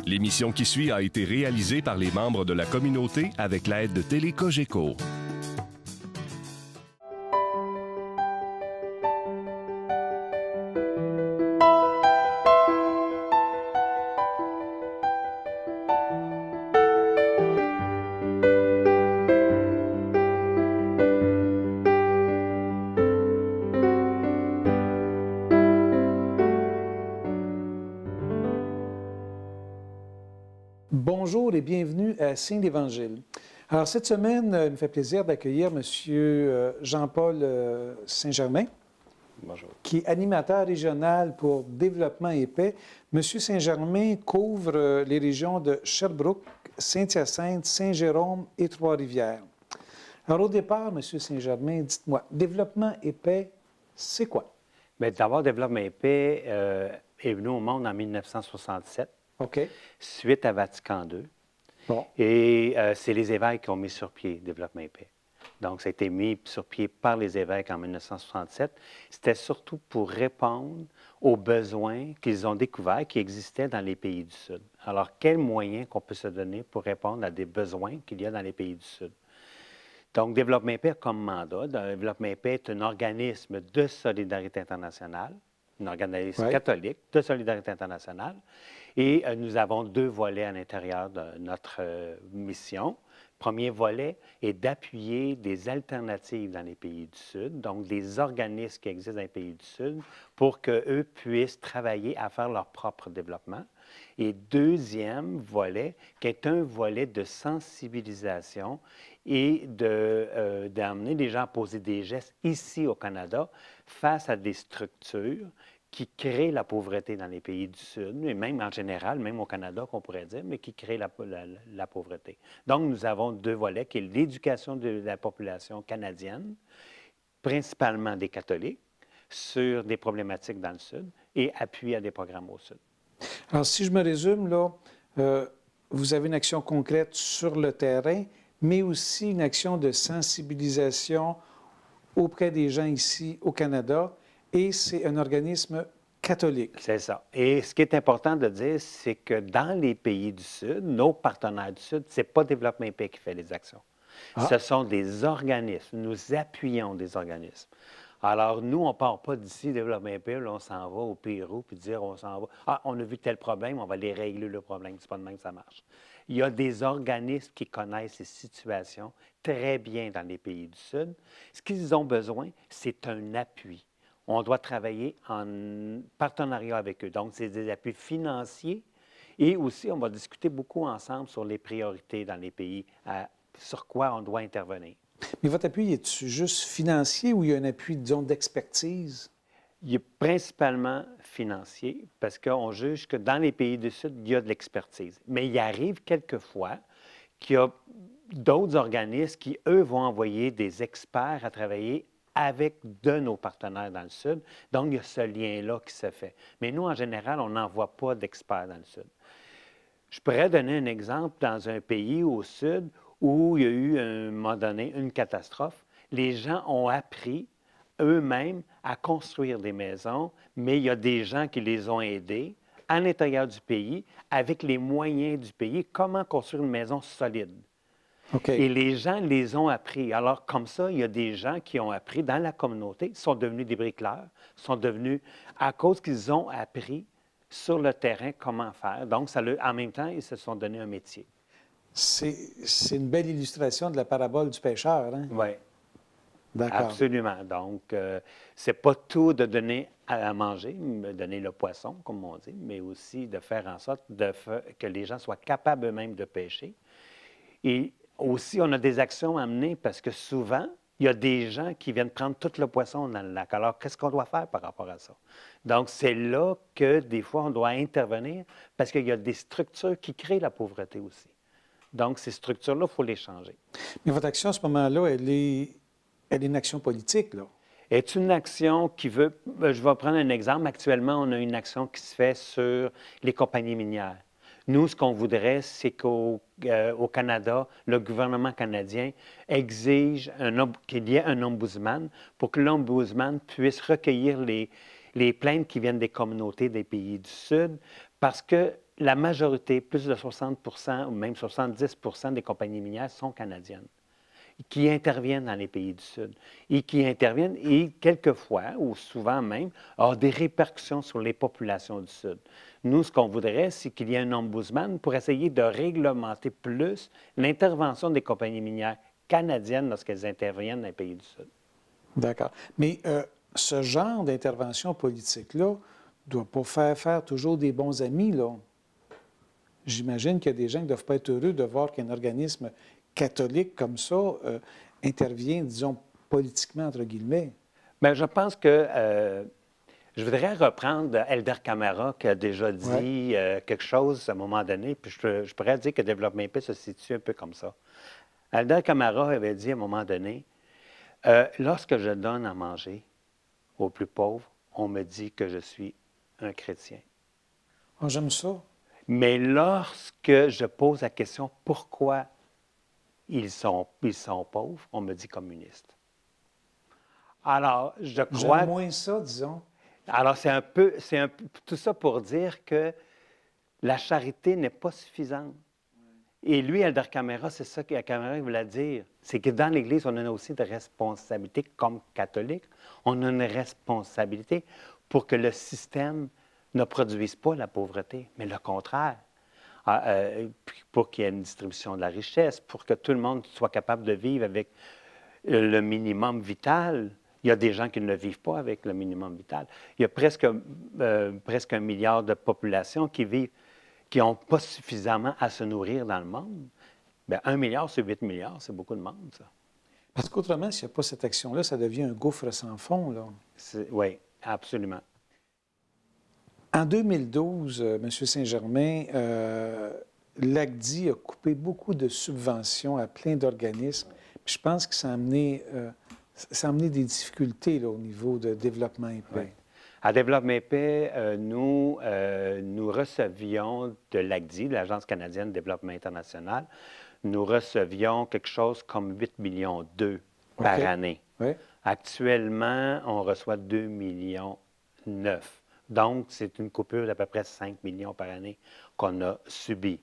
L'émission qui suit a été réalisée par les membres de la communauté avec l'aide de Télé Cogeco. Bonjour et bienvenue à Signe d'Évangile. Alors, cette semaine, il me fait plaisir d'accueillir M. Jean-Paul Saint-Germain, Bonjour. qui est animateur régional pour Développement et Paix. M. Saint-Germain couvre les régions de Sherbrooke, Saint-Hyacinthe, Saint-Jérôme et Trois-Rivières. Alors, au départ, M. Saint-Germain, dites-moi, Développement et Paix, c'est quoi? Bien, d'abord, Développement et Paix est venu au monde en 1967. OK. Suite à Vatican II. Bon. Et c'est les évêques qui ont mis sur pied Développement et Paix. Donc, ça a été mis sur pied par les évêques en 1967. C'était surtout pour répondre aux besoins qu'ils ont découverts qui existaient dans les pays du Sud. Alors, quels moyens qu'on peut se donner pour répondre à des besoins qu'il y a dans les pays du Sud? Donc, Développement et Paix a comme mandat. Développement et Paix est un organisme de solidarité internationale, un organisme catholique de solidarité internationale. Et nous avons deux volets à l'intérieur de notre mission. Le premier volet est d'appuyer des alternatives dans les pays du Sud, donc des organismes qui existent dans les pays du Sud, pour qu'eux puissent travailler à faire leur propre développement. Et deuxième volet, qui est un volet de sensibilisation et d'amener les gens à poser des gestes ici au Canada face à des structures qui créent la pauvreté dans les pays du Sud, et même en général, même au Canada, qu'on pourrait dire, mais qui créent la pauvreté. Donc, nous avons deux volets, qui est l'éducation de la population canadienne, principalement des catholiques, sur des problématiques dans le Sud, et appui à des programmes au Sud. Alors, si je me résume, là, vous avez une action concrète sur le terrain, mais aussi une action de sensibilisation auprès des gens ici au Canada, et c'est un organisme catholique. C'est ça. Et ce qui est important de dire, c'est que dans les pays du Sud, nos partenaires du Sud, ce n'est pas Développement et Paix qui fait les actions. Ce sont des organismes. Nous appuyons des organismes. Alors, nous, on ne part pas d'ici, Développement et Paix, là, on s'en va au Pérou, puis dire, on s'en va. Ah, on a vu tel problème, on va aller régler le problème. C'est pas de même que ça marche. Il y a des organismes qui connaissent ces situations très bien dans les pays du Sud. Ce qu'ils ont besoin, c'est un appui. On doit travailler en partenariat avec eux. Donc, c'est des appuis financiers et aussi, on va discuter beaucoup ensemble sur les priorités dans les pays, sur quoi on doit intervenir. Mais votre appui, est-il juste financier ou il y a un appui, disons, d'expertise? Il est principalement financier parce qu'on juge que dans les pays du Sud, il y a de l'expertise. Mais il arrive quelquefois qu'il y a d'autres organismes qui, eux, vont envoyer des experts à travailler avec de nos partenaires dans le Sud. Donc, il y a ce lien-là qui se fait. Mais nous, en général, on n'envoie pas d'experts dans le Sud. Je pourrais donner un exemple dans un pays au Sud où il y a eu, à un moment donné, une catastrophe. Les gens ont appris eux-mêmes à construire des maisons, mais il y a des gens qui les ont aidés à l'intérieur du pays, avec les moyens du pays, comment construire une maison solide. Okay. Et les gens les ont appris. Alors, comme ça, il y a des gens qui ont appris dans la communauté, sont devenus des bricoleurs, sont devenus, à cause qu'ils ont appris sur le terrain comment faire. Donc, en même temps, ils se sont donné un métier. C'est une belle illustration de la parabole du pêcheur, hein? Oui. D'accord. Absolument. Donc, c'est pas tout de donner à manger, de donner le poisson, comme on dit, mais aussi de faire en sorte que les gens soient capables eux-mêmes de pêcher. Et aussi, on a des actions à mener parce que souvent, il y a des gens qui viennent prendre tout le poisson dans le lac. Alors, qu'est-ce qu'on doit faire par rapport à ça? Donc, c'est là que des fois, on doit intervenir parce qu'il y a des structures qui créent la pauvreté aussi. Donc, ces structures-là, il faut les changer. Mais votre action à ce moment-là, elle est une action politique, là? Est une action qui veut... Je vais prendre un exemple. Actuellement, on a une action qui se fait sur les compagnies minières. Nous, ce qu'on voudrait, c'est qu'au Canada, le gouvernement canadien exige qu'il y ait un ombudsman pour que l'ombudsman puisse recueillir les plaintes qui viennent des communautés des pays du Sud, parce que la majorité, plus de 60 ou même 70 des compagnies minières sont canadiennes, qui interviennent dans les pays du Sud et qui interviennent et quelquefois, ou souvent même, ont des répercussions sur les populations du Sud. Nous, ce qu'on voudrait, c'est qu'il y ait un ombudsman pour essayer de réglementer plus l'intervention des compagnies minières canadiennes lorsqu'elles interviennent dans les pays du Sud. D'accord. Mais ce genre d'intervention politique-là ne doit pas faire toujours des bons amis, là. J'imagine qu'il y a des gens qui ne doivent pas être heureux de voir qu'un organisme catholique comme ça intervient, disons, politiquement, entre guillemets. Bien, je pense que je voudrais reprendre Elder Camara qui a déjà dit quelque chose à un moment donné, puis je pourrais dire que Développement et Paix se situe un peu comme ça. Elder Camara avait dit à un moment donné, lorsque je donne à manger aux plus pauvres, on me dit que je suis un chrétien. Oh, j'aime ça. Mais lorsque je pose la question pourquoi ils sont pauvres, on me dit communiste. Alors, je crois... J'aime moins ça, disons. Alors, c'est tout ça pour dire que la charité n'est pas suffisante. Et lui, Elder Camara, c'est ça que Camara voulait dire. C'est que dans l'Église, on a aussi des responsabilités comme catholiques. On a une responsabilité pour que le système ne produise pas la pauvreté, mais le contraire. Pour qu'il y ait une distribution de la richesse, pour que tout le monde soit capable de vivre avec le minimum vital. Il y a des gens qui ne le vivent pas avec le minimum vital. Il y a presque 1 milliard de populations qui n'ont pas suffisamment à se nourrir dans le monde. Bien, 1 milliard sur 8 milliards, c'est beaucoup de monde, ça. Parce qu'autrement, s'il n'y a pas cette action-là, ça devient un gouffre sans fond, là. Oui, absolument. En 2012, M. Saint-Germain, l'ACDI a coupé beaucoup de subventions à plein d'organismes. Puis je pense que ça a amené des difficultés là, au niveau de développement et paix. Oui. À Développement et Paix, nous recevions de l'ACDI, de l'Agence canadienne de développement international, nous recevions quelque chose comme 8,2 millions par année. Oui. Actuellement, on reçoit 2,9 millions. Donc, c'est une coupure d'à peu près 5 millions par année qu'on a subie.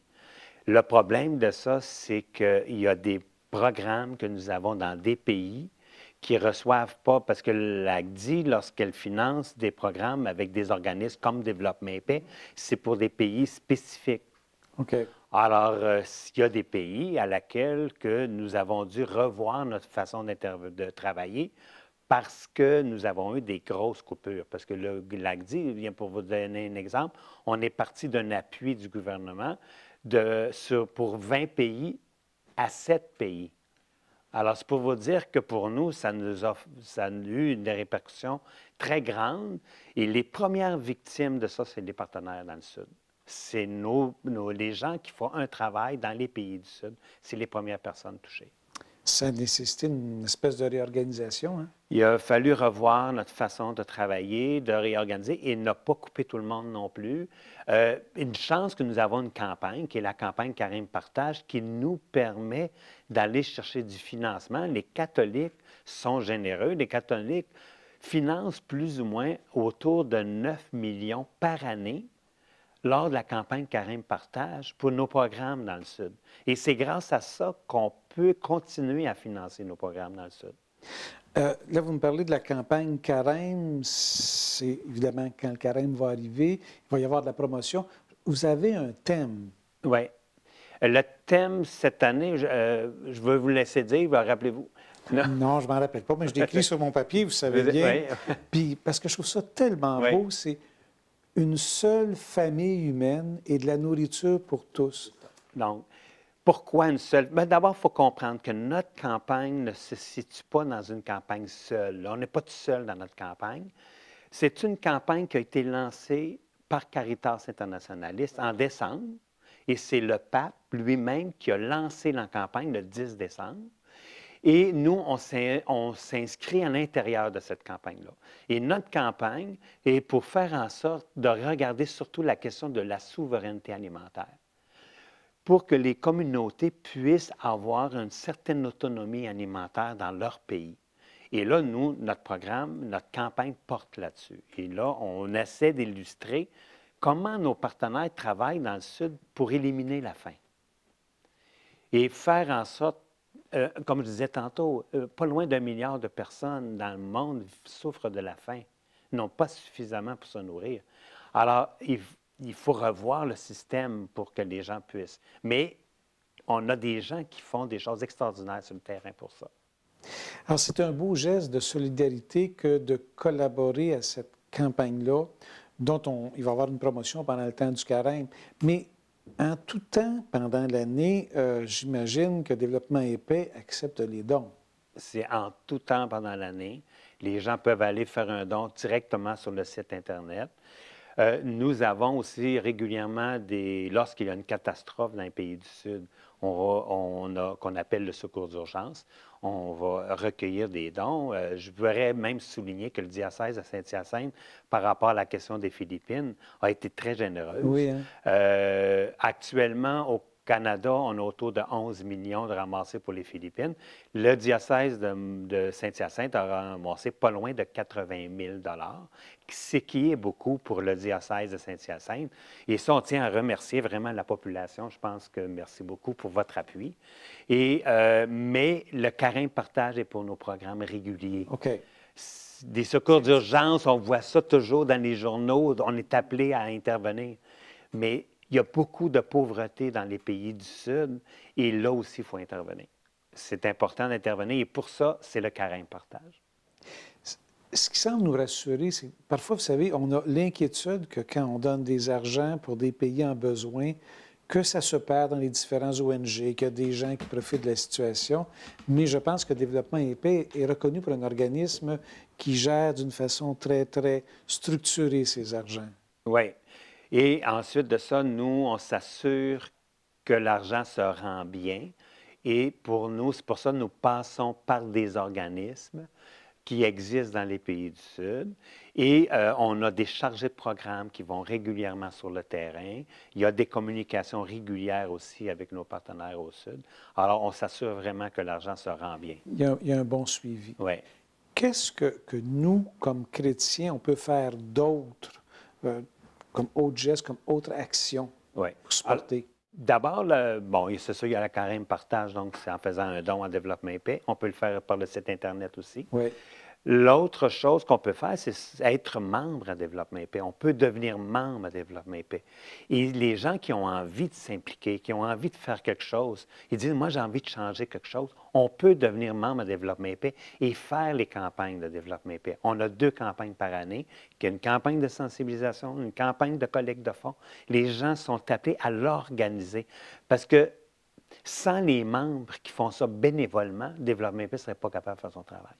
Le problème de ça, c'est qu'il y a des programmes que nous avons dans des pays qui ne reçoivent pas, parce que l'ACDI, lorsqu'elle finance des programmes avec des organismes comme Développement et Paix, c'est pour des pays spécifiques. OK. Alors, il y a des pays à laquelle que nous avons dû revoir notre façon de travailler parce que nous avons eu des grosses coupures. Parce que l'ACDI, pour vous donner un exemple, on est parti d'un appui du gouvernement pour 20 pays à 7 pays. Alors, c'est pour vous dire que pour nous, ça a eu des répercussions très grandes. Et les premières victimes de ça, c'est les partenaires dans le Sud. C'est les gens qui font un travail dans les pays du Sud. C'est les premières personnes touchées. Ça a nécessité une espèce de réorganisation, hein? Il a fallu revoir notre façon de travailler, de réorganiser et ne pas couper tout le monde non plus. Une chance que nous avons une campagne, qui est la campagne Karim Partage, qui nous permet d'aller chercher du financement. Les catholiques sont généreux. Les catholiques financent plus ou moins autour de 9 millions par année lors de la campagne Karim Partage pour nos programmes dans le Sud. Et c'est grâce à ça qu'on peut continuer à financer nos programmes dans le Sud. Là, vous me parlez de la campagne Carême. C'est évidemment quand le Carême va arriver, il va y avoir de la promotion. Vous avez un thème. Oui. Le thème cette année, je veux vous laisser dire, rappelez-vous. Non, je ne m'en rappelle pas, mais je l'écris sur mon papier, vous savez bien. Oui. Puis, parce que je trouve ça tellement beau, c'est une seule famille humaine et de la nourriture pour tous. Donc, pourquoi une seule? Bien, d'abord, il faut comprendre que notre campagne ne se situe pas dans une campagne seule. On n'est pas tout seul dans notre campagne. C'est une campagne qui a été lancée par Caritas Internationaliste en décembre, et c'est le pape lui-même qui a lancé la campagne le 10 décembre. Et nous, on s'inscrit à l'intérieur de cette campagne-là. Et notre campagne est pour faire en sorte de regarder surtout la question de la souveraineté alimentaire, pour que les communautés puissent avoir une certaine autonomie alimentaire dans leur pays. Et là, nous, notre programme, notre campagne porte là-dessus. Et là, on essaie d'illustrer comment nos partenaires travaillent dans le Sud pour éliminer la faim et faire en sorte, comme je disais tantôt, pas loin d'1 milliard de personnes dans le monde souffrent de la faim, n'ont pas suffisamment pour se nourrir. Alors, il faut revoir le système pour que les gens puissent. Mais on a des gens qui font des choses extraordinaires sur le terrain pour ça. Alors, c'est un beau geste de solidarité que de collaborer à cette campagne-là, dont il va y avoir une promotion pendant le temps du carême. Mais en tout temps, pendant l'année, j'imagine que Développement et Paix accepte les dons. C'est en tout temps pendant l'année. Les gens peuvent aller faire un don directement sur le site Internet. Nous avons aussi régulièrement lorsqu'il y a une catastrophe dans les pays du Sud, qu'on appelle le secours d'urgence, on va recueillir des dons. Je voudrais même souligner que le diocèse de Saint-Hyacinthe, par rapport à la question des Philippines, a été très généreux. Oui, hein? Actuellement, au Canada, on a autour de 11 millions de ramassés pour les Philippines. Le diocèse de Saint-Hyacinthe a ramassé pas loin de 80 000 ce qui est beaucoup pour le diocèse de Saint-Hyacinthe. Et ça, on tient à remercier vraiment la population. Je pense que merci beaucoup pour votre appui. Mais le carême partage est pour nos programmes réguliers. OK. Des secours d'urgence, on voit ça toujours dans les journaux. On est appelé à intervenir. Mais il y a beaucoup de pauvreté dans les pays du Sud et là aussi, il faut intervenir. C'est important d'intervenir et pour ça, c'est le carême partage. Ce qui semble nous rassurer, c'est que parfois, vous savez, on a l'inquiétude que quand on donne des argents pour des pays en besoin, que ça se perd dans les différents ONG, qu'il y a des gens qui profitent de la situation. Mais je pense que Développement et Paix est reconnu pour un organisme qui gère d'une façon très, très structurée ces argents. Oui. Et ensuite de ça, nous, on s'assure que l'argent se rend bien. Et pour nous, c'est pour ça que nous passons par des organismes qui existent dans les pays du Sud. Et on a des chargés de programme qui vont régulièrement sur le terrain. Il y a des communications régulières aussi avec nos partenaires au Sud. Alors, on s'assure vraiment que l'argent se rend bien. Il y a un bon suivi. Oui. Qu'est-ce que nous, comme chrétiens, on peut faire d'autre, comme autre geste, comme autre action pour supporter? D'abord, c'est sûr, il y a la carême partage, donc c'est en faisant un don à Développement et Paix. On peut le faire par le site Internet aussi. Oui. L'autre chose qu'on peut faire, c'est être membre à Développement et Paix. On peut devenir membre à Développement et Paix. Et les gens qui ont envie de s'impliquer, qui ont envie de faire quelque chose, ils disent, moi, j'ai envie de changer quelque chose. On peut devenir membre à Développement et Paix et faire les campagnes de Développement et Paix. On a 2 campagnes par année, qui est une campagne de sensibilisation, une campagne de collecte de fonds. Les gens sont appelés à l'organiser parce que sans les membres qui font ça bénévolement, Développement et Paix ne serait pas capable de faire son travail.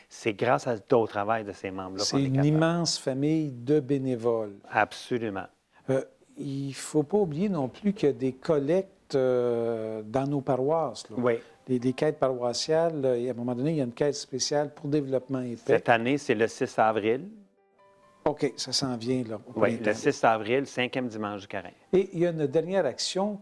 C'est grâce au travail de ces membres-là qu'on est capable. C'est une immense famille de bénévoles. Absolument. Il ne faut pas oublier non plus qu'il y a des collectes dans nos paroisses. Là. Oui. Des quêtes paroissiales. Et à un moment donné, il y a une quête spéciale pour Développement et Paix. Cette année, c'est le 6 avril. OK, ça s'en vient, là. Oui, le 6 avril, 5e dimanche du carême. Et il y a une dernière action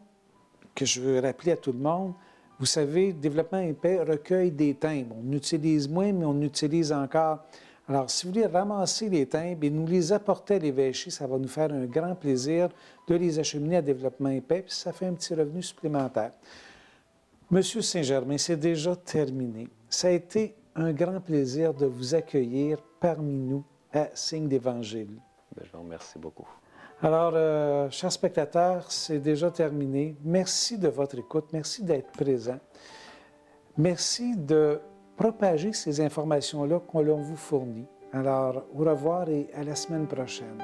que je veux rappeler à tout le monde. Vous savez, Développement et Paix recueille des timbres. On utilise moins, mais on utilise encore. Alors, si vous voulez ramasser les timbres et nous les apporter à l'évêché, ça va nous faire un grand plaisir de les acheminer à Développement et Paix, puis ça fait un petit revenu supplémentaire. Monsieur Saint-Germain, c'est déjà terminé. Ça a été un grand plaisir de vous accueillir parmi nous à Signe d'Évangile. Je vous remercie beaucoup. Alors, chers spectateurs, c'est déjà terminé. Merci de votre écoute. Merci d'être présent. Merci de propager ces informations-là qu'on vous fournit. Alors, au revoir et à la semaine prochaine.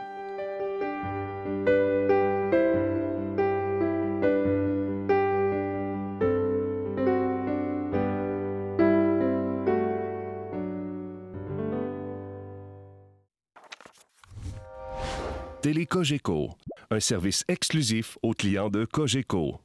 Télé Cogeco, un service exclusif aux clients de Cogeco.